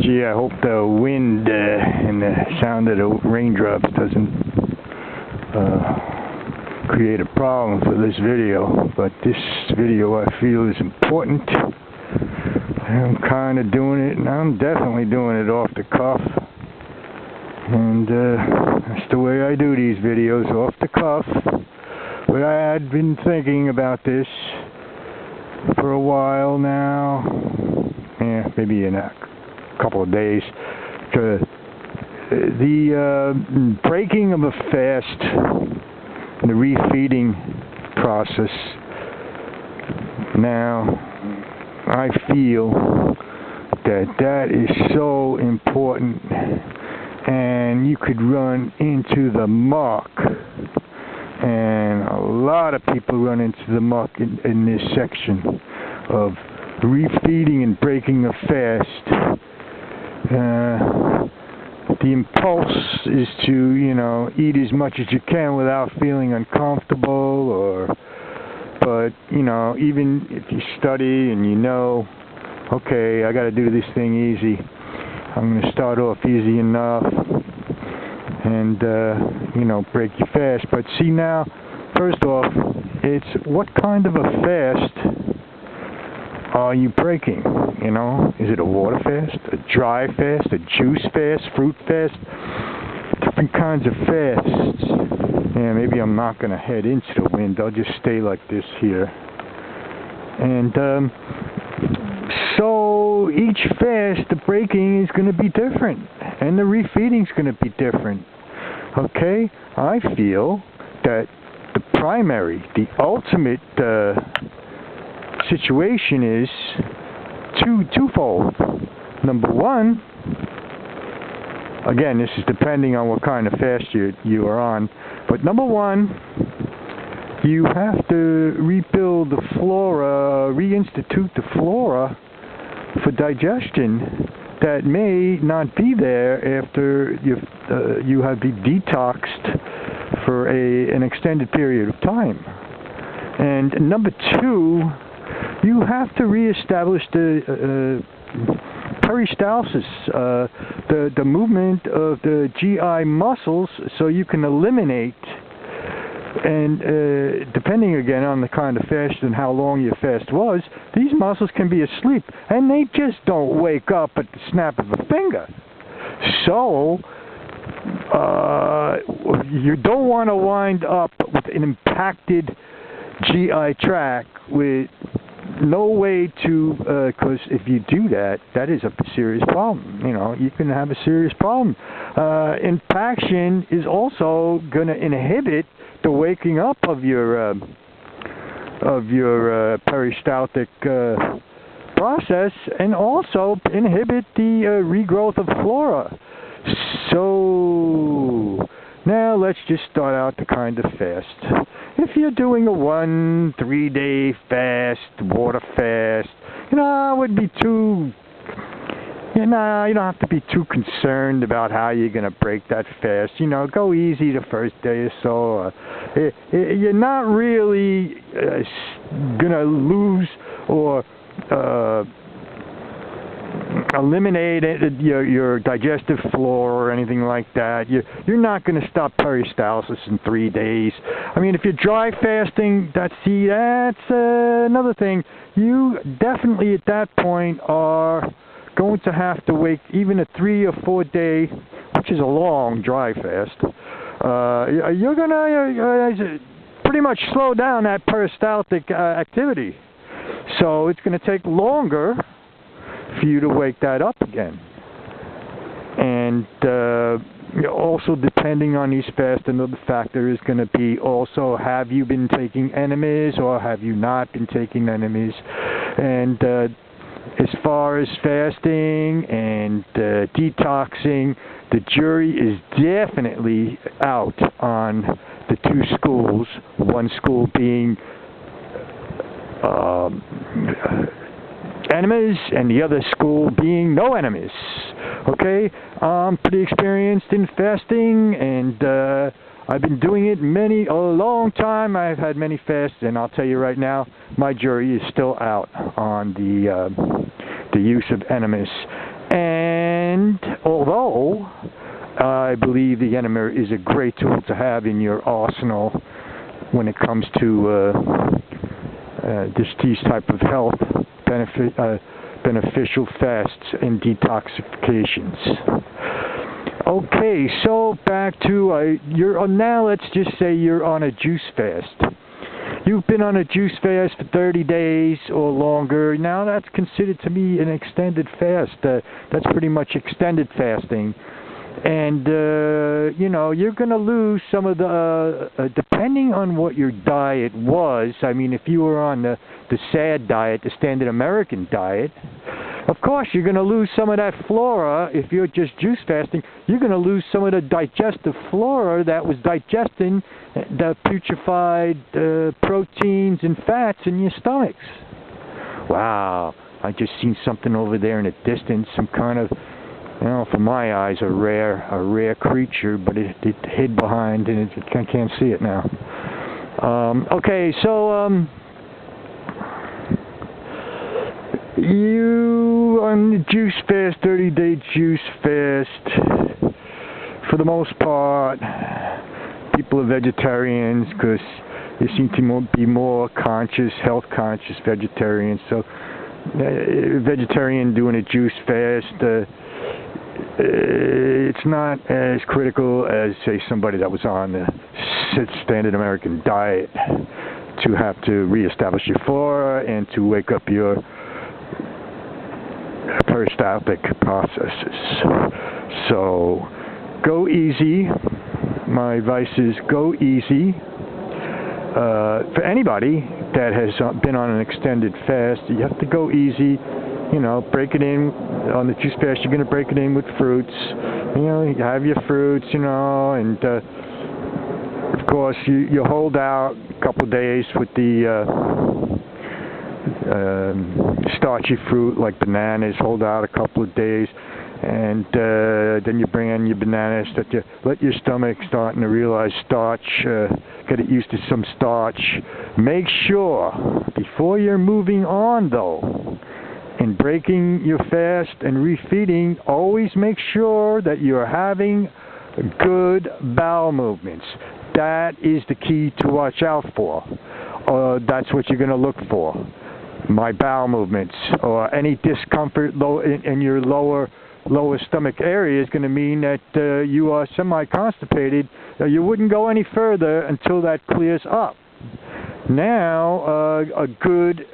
Gee, I hope the wind and the sound of the raindrops doesn't create a problem for this video, but this video I feel is important. I'm kind of doing it, and I'm definitely doing it off the cuff, and that's the way I do these videos, off the cuff. But I had been thinking about this for a while now, maybe in a couple of days. The breaking of a fast and the refeeding process, now I feel that is so important, and you could run into the muck, and a lot of people run into the muck in this section of refeeding and breaking a fast. The impulse is to, eat as much as you can without feeling uncomfortable, but even if you study and okay, I got to do this thing easy. I'm going to start off easy enough and, break your fast. But see now, first off, it's what kind of a fast are you breaking? Is it a water fast, a dry fast, a juice fast, fruit fast? Different kinds of fasts. Maybe I'm not going to head into the wind. I'll just stay like this here. And so each fast, the breaking is going to be different, and the refeeding is going to be different. Okay? I feel that the primary, the ultimate situation is twofold. Number one, again, this is depending on what kind of fast you are on, but number one, you have to rebuild the flora, reinstitute the flora for digestion that may not be there after you have been detoxed for an extended period of time. And number two, you have to reestablish the peristalsis, the movement of the GI muscles, so you can eliminate, and depending again on the kind of fast and how long your fast was, these muscles can be asleep, and they just don't wake up at the snap of a finger. So you don't want to wind up with an impacted GI tract with no way to, because if you do that, that is a serious problem. You can have a serious problem. Impaction is also going to inhibit the waking up of your peristaltic process, and also inhibit the regrowth of flora. So now let's just start out the kind of fast. If you're doing a 3-day fast, water fast, I would be too, you don't have to be too concerned about how you're going to break that fast. Go easy the first day or so. You're not really going to lose or eliminate your digestive flora or anything like that. You're not going to stop peristalsis in 3 days. If you're dry fasting, that's another thing. You definitely at that point are going to have to wait even a 3 or 4 day, which is a long dry fast. You're going to pretty much slow down that peristaltic activity. So it's going to take longer for you to wake that up again. And also, depending on these fasts, another factor is going to be also, have you been taking enemas or have you not been taking enemas? And as far as fasting and detoxing, the jury is definitely out on the two schools, one school being enemas and the other school being no enemas. Okay, I'm pretty experienced in fasting, and I've been doing it a long time. I've had many fasts, and I'll tell you right now, my jury is still out on the use of enemas. And And although I believe the enema is a great tool to have in your arsenal when it comes to these type of health beneficial fasts and detoxifications. Okay, so back to now let's just say you're on a juice fast. You've been on a juice fast for 30 days or longer. Now that's considered to be an extended fast. That's pretty much extended fasting. And, you know, you're going to lose some of the, depending on what your diet was. I mean, if you were on the SAD diet, the Standard American diet, of course you're going to lose some of that flora. If you're just juice fasting, you're going to lose some of the digestive flora that was digesting the putrefied proteins and fats in your stomachs. Wow, I just seen something over there in the distance, some kind of, you know, for my eyes, a rare creature, but it hid behind, and I can't see it now. Okay, so you on the juice fast, 30-day juice fast. For the most part, people are vegetarians because they seem to be more conscious, health-conscious vegetarians. So, vegetarian doing a juice fast. It's not as critical as, say, somebody that was on the Standard American diet to have to reestablish your flora and to wake up your peristaltic processes. So go easy. My advice is go easy. For anybody that has been on an extended fast, you have to go easy. You know, break it in on the juice fast. You're going to break it in with fruits. You know, you have your fruits, you know, and of course you hold out a couple of days with the starchy fruit like bananas. Hold out a couple of days, and then you bring in your bananas. That you let your stomach starting to realize starch. Get it used to some starch. Make sure before you're moving on, though, in breaking your fast and refeeding, always make sure that you're having good bowel movements. That is the key to watch out for. That's what you're going to look for. My bowel movements or any discomfort in your lower stomach area is going to mean that you are semi-constipated. You wouldn't go any further until that clears up. Now, a good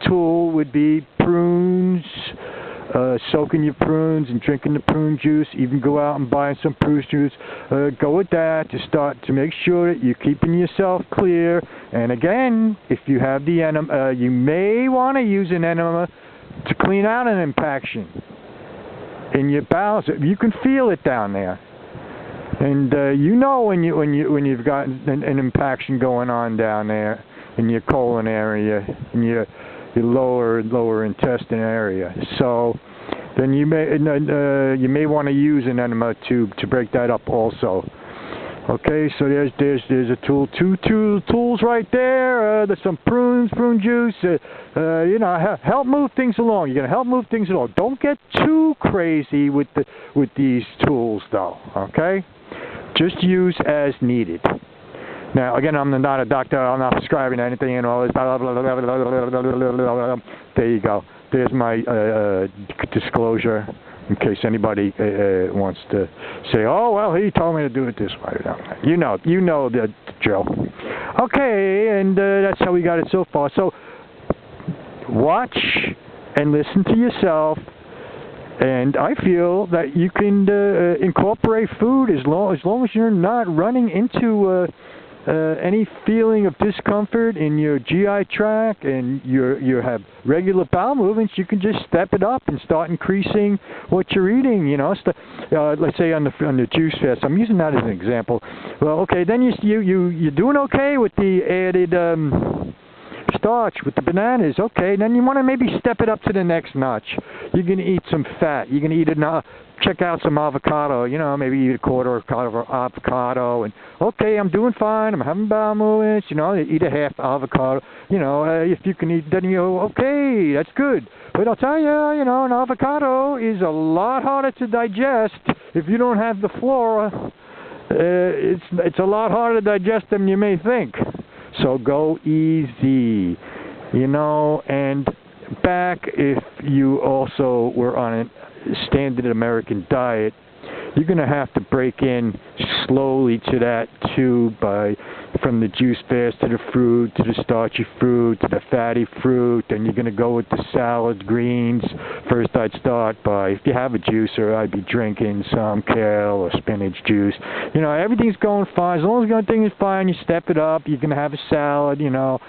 tool would be prunes, soaking your prunes and drinking the prune juice. Even go out and buy some prune juice. Go with that to start to make sure that you're keeping yourself clear. And again, if you have the enema, you may want to use an enema to clean out an impaction in your bowels. You can feel it down there, and you know when you've got an impaction going on down there in your colon area, in your lower intestine area. So then you may want to use an enema to break that up also. Okay, so there's a tool, two tools right there. There's some prune juice. You know, help move things along. You're gonna help move things along. Don't get too crazy with these tools, though. Okay, just use as needed. Now, again, I'm not a doctor. I'm not prescribing anything and all this. Blah, blah, blah, blah, blah, blah, blah. There you go. There's my disclosure, in case anybody wants to say, "Oh, well, he told me to do it this way." You know the drill. Okay, and that's how we got it so far. So, watch and listen to yourself. And I feel that you can incorporate food as long as you're not running into any feeling of discomfort in your GI tract and you have regular bowel movements. You can just step it up and start increasing what you're eating. You know, let's say on the juice fast. I'm using that as an example. Well, okay, then you're doing okay with the added starch with the bananas. Okay, then you want to maybe step it up to the next notch. You're going to eat some fat. You're going to eat check out some avocado. You know, maybe eat a quarter of avocado. And okay, I'm doing fine. I'm having bowel movements. You know, eat a half avocado. You know, if you can eat, then you go, okay, that's good. But I'll tell you, you know, an avocado is a lot harder to digest if you don't have the flora. It's a lot harder to digest than you may think. So go easy, you know. And back, if you also were on a standard American diet, you're going to have to break in slowly to that too, from the juice fast to the fruit, to the starchy fruit, to the fatty fruit, and you're going to go with the salads, greens. First I'd start by, if you have a juicer, I'd be drinking some kale or spinach juice. You know, everything's going fine. As long as everything is fine, you step it up. You can have a salad, you know.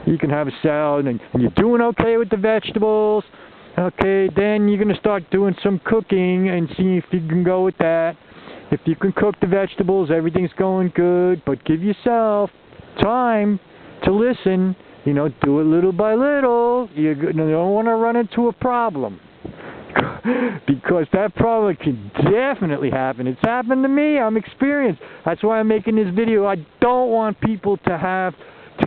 You can have a salad, and you're doing okay with the vegetables. Okay, then you're going to start doing some cooking and see if you can go with that. If you can cook the vegetables, everything's going good, but give yourself time to listen. You know, do it little by little. You don't want to run into a problem. Because that problem can definitely happen. It's happened to me. I'm experienced. That's why I'm making this video. I don't want people to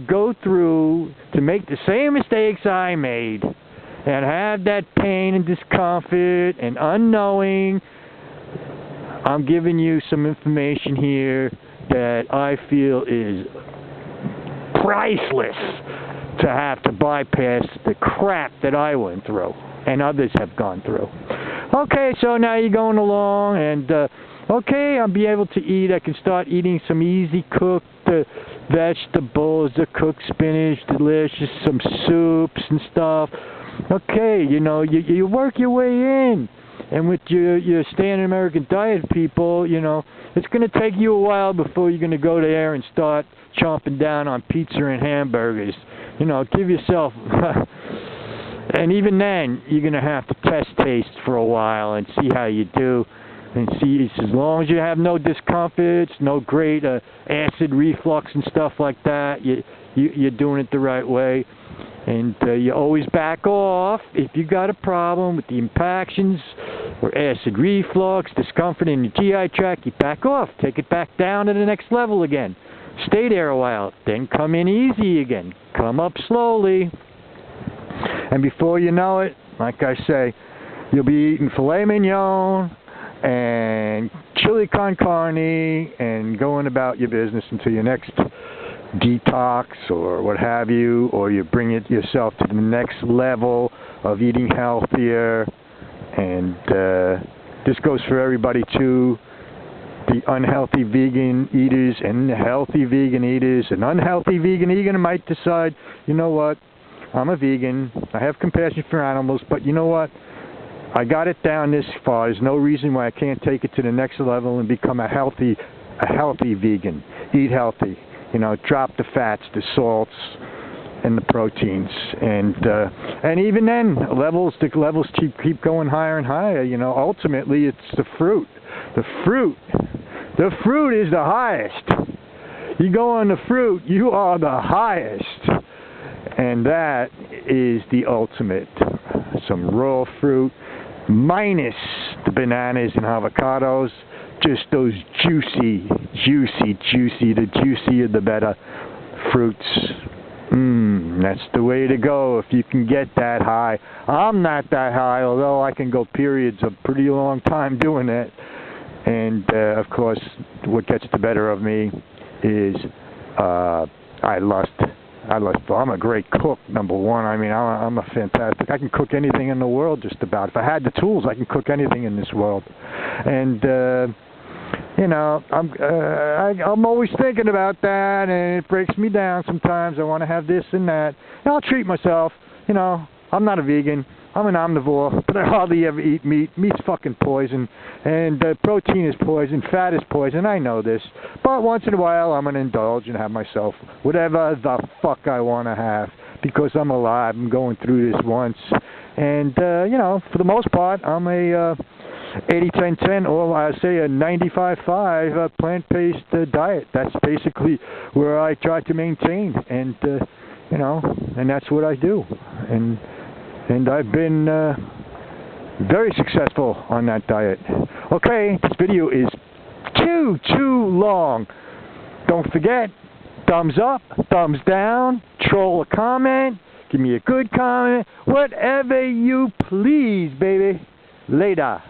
go through, to make the same mistakes I made, and have that pain and discomfort and unknowing. I'm giving you some information here that I feel is priceless to have to bypass the crap that I went through and others have gone through. Okay, so now you're going along, and okay, I'll be able to eat. I can start eating some easy cooked vegetables, the cooked spinach, delicious, some soups and stuff. Okay, you know, you work your way in. And with your standard American diet people, you know, it's going to take you a while before you're going to go there and start chomping down on pizza and hamburgers. You know, give yourself... and even then, you're going to have to test taste for a while and see how you do. And see, as long as you have no discomforts, no great acid reflux and stuff like that, you're doing it the right way. And you always back off if you got a problem with the impactions or acid reflux, discomfort in your GI tract. You back off, take it back down to the next level again. Stay there a while, then come in easy again. Come up slowly. And before you know it, like I say, you'll be eating filet mignon and chili con carne and going about your business until your next detox or what have you, or you bring it yourself to the next level of eating healthier. And this goes for everybody too, the unhealthy vegan eaters and the healthy vegan eaters. An unhealthy vegan eater might decide, you know what, I'm a vegan, I have compassion for animals, but you know what, I got it down this far. There's no reason why I can't take it to the next level and become a healthy vegan. Eat healthy. You know, drop the fats, the salts, and the proteins, and even then, the levels keep going higher and higher. You know, ultimately, it's the fruit. The fruit is the highest. You go on the fruit, you are the highest, and that is the ultimate. Some raw fruit, minus the bananas and avocados. Just those juicy, the juicier the better fruits. That's the way to go if you can get that high. I'm not that high, although I can go periods of pretty long time doing it. And, of course, what gets the better of me is I'm a great cook, number one. I mean, I'm a fantastic... I can cook anything in the world just about. If I had the tools, I can cook anything in this world. And... you know, I'm always thinking about that, and it breaks me down sometimes. I want to have this and that. And I'll treat myself. You know, I'm not a vegan. I'm an omnivore, but I hardly ever eat meat. Meat's fucking poison, and protein is poison, fat is poison. I know this. But once in a while, I'm going to indulge and have myself whatever the fuck I want to have, because I'm alive. I'm going through this once. And, you know, for the most part, I'm a... 80-10-10, or I say a 95-5 plant-based diet. That's basically where I try to maintain. And, you know, and that's what I do. And I've been very successful on that diet. Okay, this video is too long. Don't forget, thumbs up, thumbs down, troll a comment, give me a good comment, whatever you please, baby. Later.